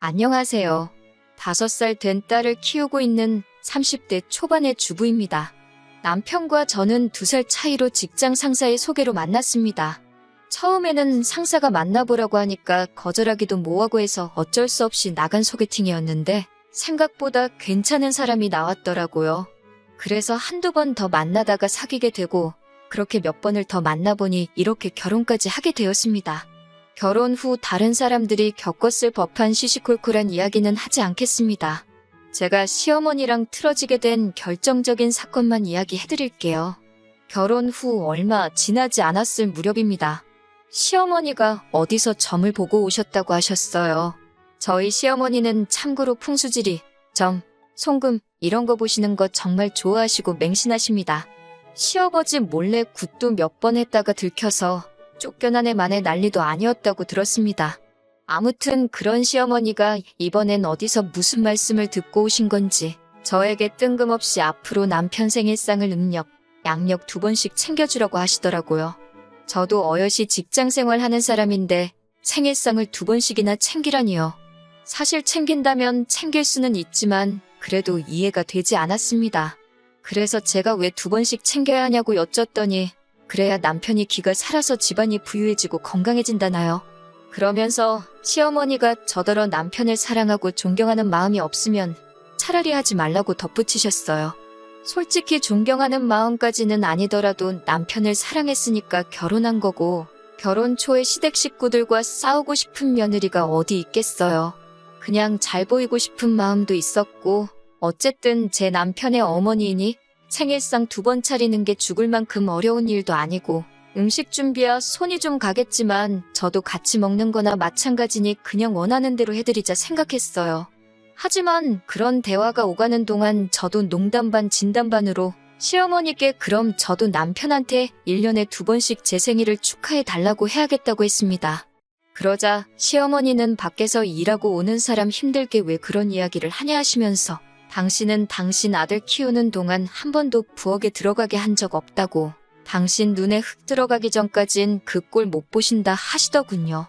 안녕하세요. 5살 된 딸을 키우고 있는 30대 초반의 주부입니다. 남편과 저는 2살 차이로 직장 상사의 소개로 만났습니다. 처음에는 상사가 만나보라고 하니까 거절하기도 뭐하고 해서 어쩔 수 없이 나간 소개팅이었는데 생각보다 괜찮은 사람이 나왔더라고요. 그래서 한두 번 더 만나다가 사귀게 되고 그렇게 몇 번을 더 만나보니 이렇게 결혼까지 하게 되었습니다. 결혼 후 다른 사람들이 겪었을 법한 시시콜콜한 이야기는 하지 않겠습니다. 제가 시어머니랑 틀어지게 된 결정적인 사건만 이야기해드릴게요. 결혼 후 얼마 지나지 않았을 무렵입니다. 시어머니가 어디서 점을 보고 오셨다고 하셨어요. 저희 시어머니는 참고로 풍수지리, 점, 송금 이런 거 보시는 거 정말 좋아하시고 맹신하십니다. 시아버지 몰래 굿도 몇 번 했다가 들켜서 쫓겨난 애 만에 난리도 아니었다고 들었습니다. 아무튼 그런 시어머니가 이번엔 어디서 무슨 말씀을 듣고 오신 건지 저에게 뜬금없이 앞으로 남편 생일상을 음력, 양력 2번씩 챙겨주라고 하시더라고요. 저도 어여시 직장생활 하는 사람인데 생일상을 2번씩이나 챙기라니요. 사실 챙긴다면 챙길 수는 있지만 그래도 이해가 되지 않았습니다. 그래서 제가 왜 2번씩 챙겨야 하냐고 여쭸더니 그래야 남편이 기가 살아서 집안이 부유해지고 건강해진다나요? 그러면서 시어머니가 저더러 남편을 사랑하고 존경하는 마음이 없으면 차라리 하지 말라고 덧붙이셨어요. 솔직히 존경하는 마음까지는 아니더라도 남편을 사랑했으니까 결혼한 거고 결혼 초에 시댁 식구들과 싸우고 싶은 며느리가 어디 있겠어요. 그냥 잘 보이고 싶은 마음도 있었고 어쨌든 제 남편의 어머니이니 생일상 2번 차리는 게 죽을 만큼 어려운 일도 아니고 음식 준비야 손이 좀 가겠지만 저도 같이 먹는 거나 마찬가지니 그냥 원하는 대로 해드리자 생각했어요. 하지만 그런 대화가 오가는 동안 저도 농담 반 진담 반으로 시어머니께 그럼 저도 남편한테 1년에 2번씩 제 생일을 축하해 달라고 해야겠다고 했습니다. 그러자 시어머니는 밖에서 일하고 오는 사람 힘들게 왜 그런 이야기를 하냐 하시면서 당신은 당신 아들 키우는 동안 한 번도 부엌에 들어가게 한 적 없다고 당신 눈에 흙 들어가기 전까진 그 꼴 못 보신다 하시더군요.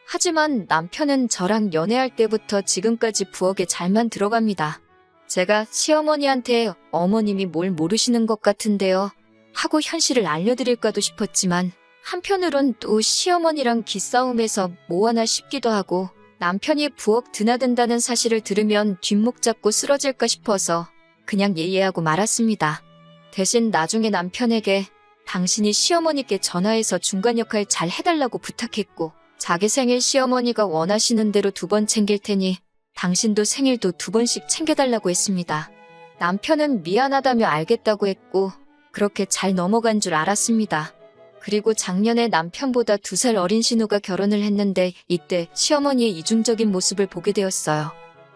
하지만 남편은 저랑 연애할 때부터 지금까지 부엌에 잘만 들어갑니다. 제가 시어머니한테 어머님이 뭘 모르시는 것 같은데요 하고 현실을 알려드릴까도 싶었지만 한편으론 또 시어머니랑 기싸움에서 뭐 하나 싶기도 하고 남편이 부엌 드나든다는 사실을 들으면 뒷목 잡고 쓰러질까 싶어서 그냥 예예하고 말았습니다. 대신 나중에 남편에게 당신이 시어머니께 전화해서 중간 역할 잘 해달라고 부탁했고 자기 생일 시어머니가 원하시는 대로 2번 챙길 테니 당신도 생일도 2번씩 챙겨달라고 했습니다. 남편은 미안하다며 알겠다고 했고 그렇게 잘 넘어간 줄 알았습니다. 그리고 작년에 남편보다 2살 어린 신우가 결혼을 했는데 이때 시어머니의 이중적인 모습을 보게 되었어요.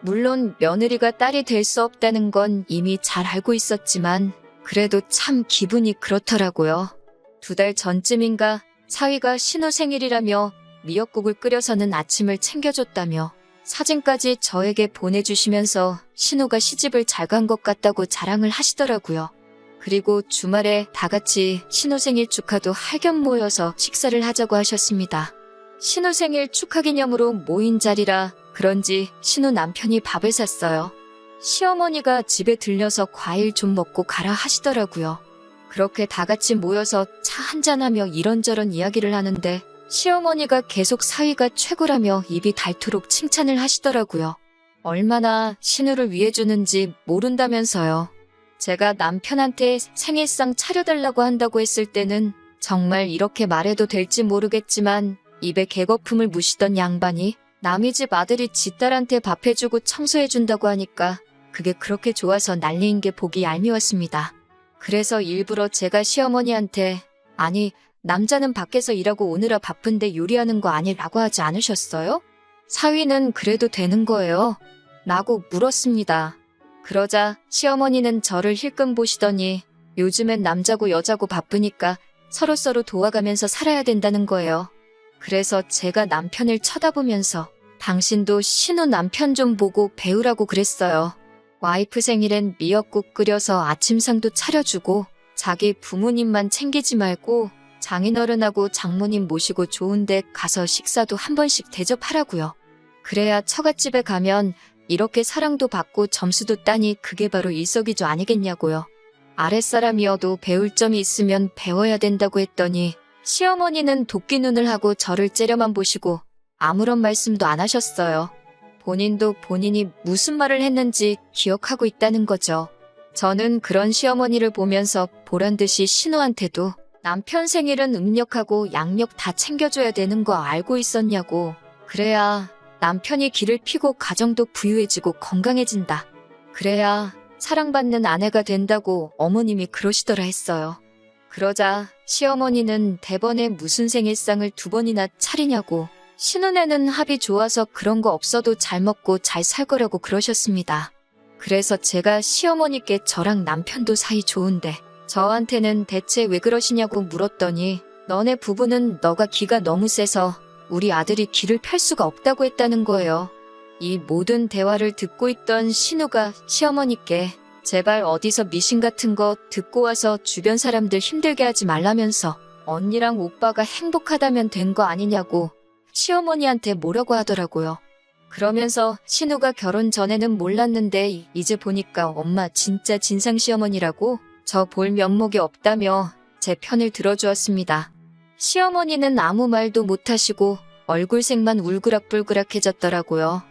물론 며느리가 딸이 될 수 없다는 건 이미 잘 알고 있었지만 그래도 참 기분이 그렇더라고요. 2달 전쯤인가 사위가 신우 생일이라며 미역국을 끓여서는 아침을 챙겨줬다며 사진까지 저에게 보내주시면서 신우가 시집을 잘 간 것 같다고 자랑을 하시더라고요. 그리고 주말에 다 같이 신우 생일 축하도 할 겸 모여서 식사를 하자고 하셨습니다. 신우 생일 축하 기념으로 모인 자리라 그런지 신우 남편이 밥을 샀어요. 시어머니가 집에 들려서 과일 좀 먹고 가라 하시더라고요. 그렇게 다 같이 모여서 차 한잔하며 이런저런 이야기를 하는데 시어머니가 계속 사위가 최고라며 입이 닳도록 칭찬을 하시더라고요. 얼마나 신우를 위해 주는지 모른다면서요. 제가 남편한테 생일상 차려달라고 한다고 했을 때는 정말 이렇게 말해도 될지 모르겠지만 입에 개거품을 무시던 양반이 남의 집 아들이 지 딸한테 밥 해주고 청소해준다고 하니까 그게 그렇게 좋아서 난리인 게 보기 얄미웠습니다. 그래서 일부러 제가 시어머니한테 아니 남자는 밖에서 일하고 오느라 바쁜데 요리하는 거 아니라고 하지 않으셨어요? 사위는 그래도 되는 거예요? 라고 물었습니다. 그러자 시어머니는 저를 힐끔 보시더니 요즘엔 남자고 여자고 바쁘니까 서로서로 도와가면서 살아야 된다는 거예요. 그래서 제가 남편을 쳐다보면서 당신도 신우 남편 좀 보고 배우라고 그랬어요. 와이프 생일엔 미역국 끓여서 아침상도 차려주고 자기 부모님만 챙기지 말고 장인어른하고 장모님 모시고 좋은 데 가서 식사도 한 번씩 대접하라고요. 그래야 처갓집에 가면 이렇게 사랑도 받고 점수도 따니 그게 바로 일석이조 아니겠냐고요. 아랫사람이어도 배울 점이 있으면 배워야 된다고 했더니 시어머니는 도끼 눈을 하고 저를 째려만 보시고 아무런 말씀도 안 하셨어요. 본인도 본인이 무슨 말을 했는지 기억하고 있다는 거죠. 저는 그런 시어머니를 보면서 보란듯이 신우한테도 남편 생일은 음력하고 양력 다 챙겨줘야 되는 거 알고 있었냐고. 그래야 남편이 길을 피고 가정도 부유해지고 건강해진다. 그래야 사랑받는 아내가 된다고 어머님이 그러시더라 했어요. 그러자 시어머니는 대번에 무슨 생일상을 2번이나 차리냐고, 신혼에는 합이 좋아서 그런 거 없어도 잘 먹고 잘 살 거라고 그러셨습니다. 그래서 제가 시어머니께 저랑 남편도 사이 좋은데 저한테는 대체 왜 그러시냐고 물었더니 너네 부부는 너가 기가 너무 세서 우리 아들이 길을 펼 수가 없다고 했다는 거예요. 이 모든 대화를 듣고 있던 신우가 시어머니께 제발 어디서 미신 같은 거 듣고 와서 주변 사람들 힘들게 하지 말라면서 언니랑 오빠가 행복하다면 된 거 아니냐고 시어머니한테 뭐라고 하더라고요. 그러면서 신우가 결혼 전에는 몰랐는데 이제 보니까 엄마 진짜 진상 시어머니라고 저 볼 면목이 없다며 제 편을 들어주었습니다. 시어머니는 아무 말도 못하시고 얼굴색만 울그락불그락해졌더라고요.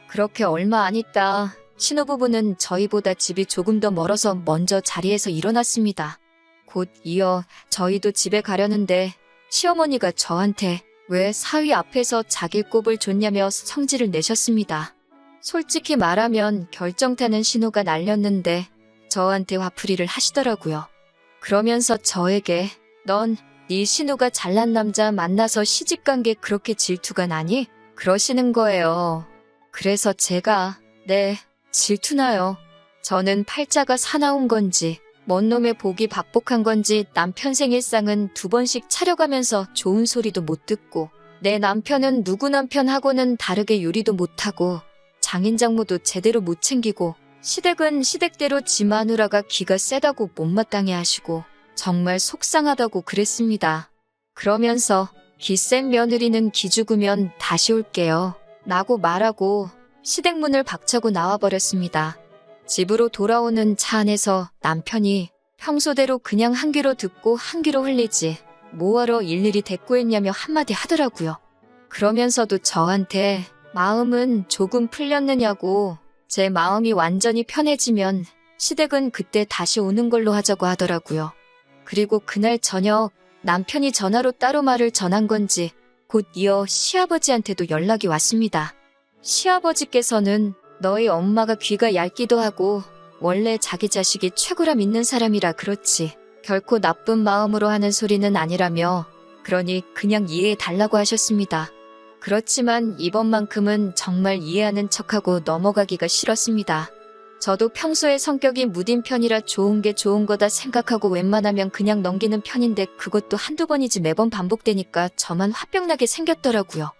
그렇게 얼마 안 있다 신우부부는 저희보다 집이 조금 더 멀어서 먼저 자리에서 일어났습니다. 곧 이어 저희도 집에 가려는데 시어머니가 저한테 왜 사위 앞에서 자기 꼽을 줬냐며 성질을 내셨습니다. 솔직히 말하면 결정타는 신우가 날렸는데 저한테 화풀이를 하시더라고요. 그러면서 저에게 넌 네 신우가 잘난 남자 만나서 시집간 게 그렇게 질투가 나니? 그러시는 거예요. 그래서 제가 네, 질투나요. 저는 팔자가 사나운 건지 먼 놈의 복이 박복한 건지 남편 생일상은 2번씩 차려가면서 좋은 소리도 못 듣고 내 남편은 누구 남편하고는 다르게 요리도 못하고 장인장모도 제대로 못 챙기고 시댁은 시댁대로 지 마누라가 기가 세다고 못마땅해 하시고 정말 속상하다고 그랬습니다. 그러면서 기센 며느리는 기죽으면 다시 올게요 라고 말하고 시댁 문을 박차고 나와버렸습니다. 집으로 돌아오는 차 안에서 남편이 평소대로 그냥 한 귀로 듣고 한 귀로 흘리지 뭐하러 일일이 대꾸했냐며 한마디 하더라고요. 그러면서도 저한테 마음은 조금 풀렸느냐고 제 마음이 완전히 편해지면 시댁은 그때 다시 오는 걸로 하자고 하더라고요. 그리고 그날 저녁 남편이 전화로 따로 말을 전한 건지 곧 이어 시아버지한테도 연락이 왔습니다. 시아버지께서는 너희 엄마가 귀가 얇기도 하고 원래 자기 자식이 최고라 믿는 사람이라 그렇지 결코 나쁜 마음으로 하는 소리는 아니라며 그러니 그냥 이해해 달라고 하셨습니다. 그렇지만 이번만큼은 정말 이해하는 척하고 넘어가기가 싫었습니다. 저도 평소에 성격이 무딘 편이라 좋은 게 좋은 거다 생각하고 웬만하면 그냥 넘기는 편인데 그것도 한두 번이지 매번 반복되니까 저만 화병나게 생겼더라고요.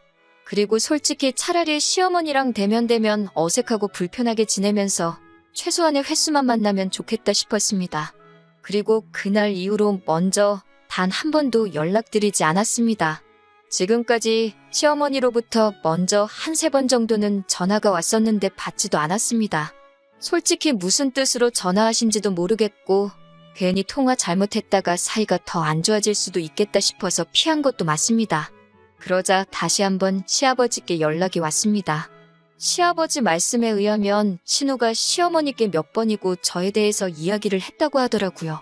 그리고 솔직히 차라리 시어머니랑 대면대면 어색하고 불편하게 지내면서 최소한의 횟수만 만나면 좋겠다 싶었습니다. 그리고 그날 이후로 먼저 단 한 번도 연락드리지 않았습니다. 지금까지 시어머니로부터 먼저 한 3번 정도는 전화가 왔었는데 받지도 않았습니다. 솔직히 무슨 뜻으로 전화하신지도 모르겠고 괜히 통화 잘못했다가 사이가 더 안 좋아질 수도 있겠다 싶어서 피한 것도 맞습니다. 그러자 다시 한번 시아버지께 연락이 왔습니다. 시아버지 말씀에 의하면 신우가 시어머니께 몇 번이고 저에 대해서 이야기를 했다고 하더라고요.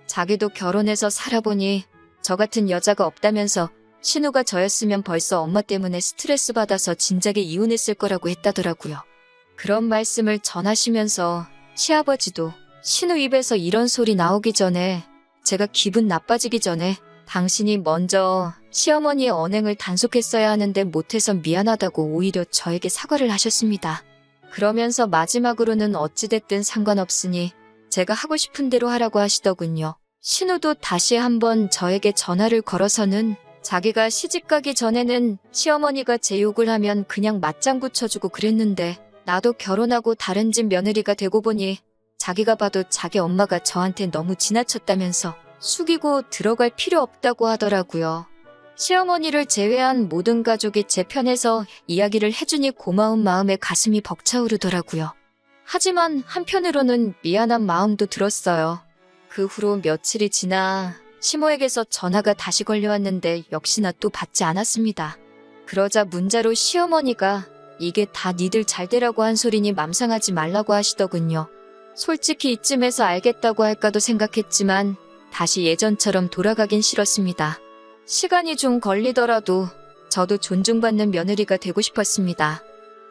자기도 결혼해서 살아보니 저 같은 여자가 없다면서 신우가 저였으면 벌써 엄마 때문에 스트레스 받아서 진작에 이혼했을 거라고 했다더라고요. 그런 말씀을 전하시면서 시아버지도 신우 입에서 이런 소리 나오기 전에 제가 기분 나빠지기 전에 당신이 먼저 시어머니의 언행을 단속했어야 하는데 못해서 미안하다고 오히려 저에게 사과를 하셨습니다. 그러면서 마지막으로는 어찌됐든 상관없으니 제가 하고 싶은 대로 하라고 하시더군요. 신우도 다시 한번 저에게 전화를 걸어서는 자기가 시집가기 전에는 시어머니가 제 욕을 하면 그냥 맞장구 쳐주고 그랬는데 나도 결혼하고 다른 집 며느리가 되고 보니 자기가 봐도 자기 엄마가 저한테 너무 지나쳤다면서 숙이고 들어갈 필요 없다고 하더라고요. 시어머니를 제외한 모든 가족이 제 편에서 이야기를 해주니 고마운 마음에 가슴이 벅차오르더라고요. 하지만 한편으로는 미안한 마음도 들었어요. 그 후로 며칠이 지나 시모에게서 전화가 다시 걸려왔는데 역시나 또 받지 않았습니다. 그러자 문자로 시어머니가 이게 다 니들 잘 되라고 한 소리니 맘상하지 말라고 하시더군요. 솔직히 이쯤에서 알겠다고 할까도 생각했지만 다시 예전처럼 돌아가긴 싫었습니다. 시간이 좀 걸리더라도 저도 존중받는 며느리가 되고 싶었습니다.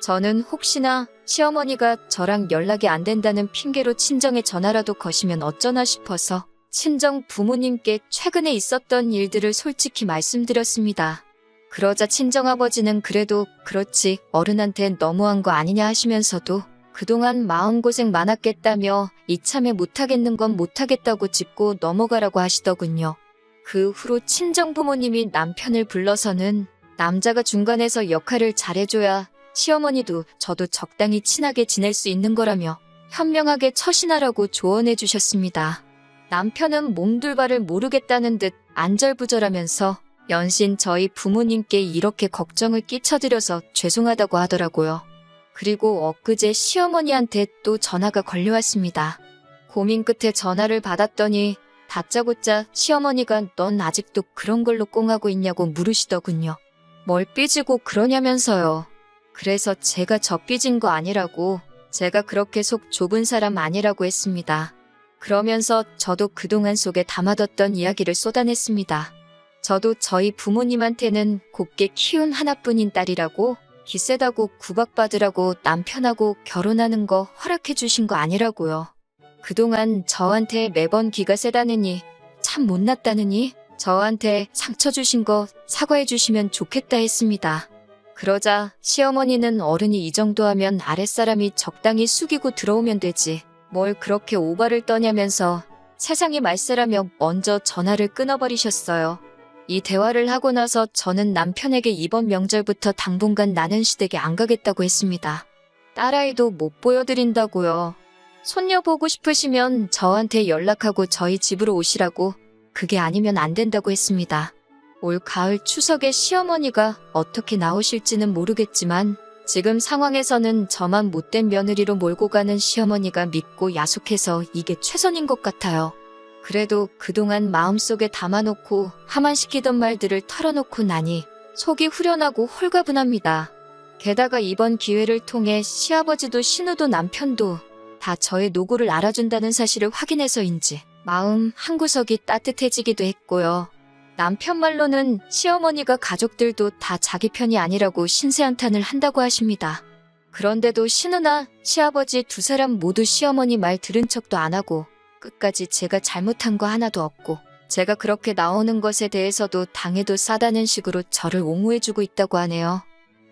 저는 혹시나 시어머니가 저랑 연락이 안 된다는 핑계로 친정에 전화라도 거시면 어쩌나 싶어서 친정 부모님께 최근에 있었던 일들을 솔직히 말씀드렸습니다. 그러자 친정아버지는 그래도 그렇지 어른한테 너무한 거 아니냐 하시면서도 그동안 마음고생 많았겠다며 이참에 못하겠는 건 못하겠다고 짚고 넘어가라고 하시더군요. 그 후로 친정 부모님이 남편을 불러서는 남자가 중간에서 역할을 잘해줘야 시어머니도 저도 적당히 친하게 지낼 수 있는 거라며 현명하게 처신하라고 조언해 주셨습니다. 남편은 몸둘바를 모르겠다는 듯 안절부절하면서 연신 저희 부모님께 이렇게 걱정을 끼쳐드려서 죄송하다고 하더라고요. 그리고 엊그제 시어머니한테 또 전화가 걸려왔습니다. 고민 끝에 전화를 받았더니 다짜고짜 시어머니가 넌 아직도 그런 걸로 꽁하고 있냐고 물으시더군요. 뭘 삐지고 그러냐면서요. 그래서 제가 저 삐진 거 아니라고, 제가 그렇게 속 좁은 사람 아니라고 했습니다. 그러면서 저도 그동안 속에 담아뒀던 이야기를 쏟아냈습니다. 저도 저희 부모님한테는 곱게 키운 하나뿐인 딸이라고, 기세다고 구박받으라고 남편하고 결혼하는 거 허락해 주신 거 아니라고요. 그동안 저한테 매번 기가 세다느니, 참 못났다느니, 저한테 상처 주신 거 사과해 주시면 좋겠다 했습니다. 그러자 시어머니는 어른이 이 정도 하면 아랫사람이 적당히 숙이고 들어오면 되지, 뭘 그렇게 오바를 떠냐면서 세상이 말세라며 먼저 전화를 끊어버리셨어요. 이 대화를 하고 나서 저는 남편에게 이번 명절부터 당분간 나는 시댁에 안 가겠다고 했습니다. 딸아이도 못 보여드린다고요. 손녀 보고 싶으시면 저한테 연락하고 저희 집으로 오시라고, 그게 아니면 안 된다고 했습니다. 올 가을 추석에 시어머니가 어떻게 나오실지는 모르겠지만 지금 상황에서는 저만 못된 며느리로 몰고 가는 시어머니가 믿고 야속해서 이게 최선인 것 같아요. 그래도 그동안 마음속에 담아놓고 하만시키던 말들을 털어놓고 나니 속이 후련하고 홀가분합니다. 게다가 이번 기회를 통해 시아버지도 신우도 남편도 다 저의 노고를 알아준다는 사실을 확인해서인지 마음 한구석이 따뜻해지기도 했고요. 남편 말로는 시어머니가 가족들도 다 자기 편이 아니라고 신세한탄을 한다고 하십니다. 그런데도 신우나 시아버지 두 사람 모두 시어머니 말 들은 척도 안 하고 끝까지 제가 잘못한 거 하나도 없고 제가 그렇게 나오는 것에 대해서도 당해도 싸다는 식으로 저를 옹호해주고 있다고 하네요.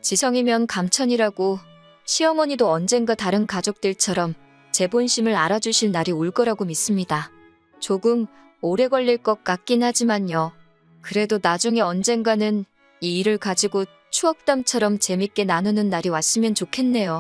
지성이면 감천이라고 시어머니도 언젠가 다른 가족들처럼 제 본심을 알아주실 날이 올 거라고 믿습니다. 조금 오래 걸릴 것 같긴 하지만요. 그래도 나중에 언젠가는 이 일을 가지고 추억담처럼 재밌게 나누는 날이 왔으면 좋겠네요.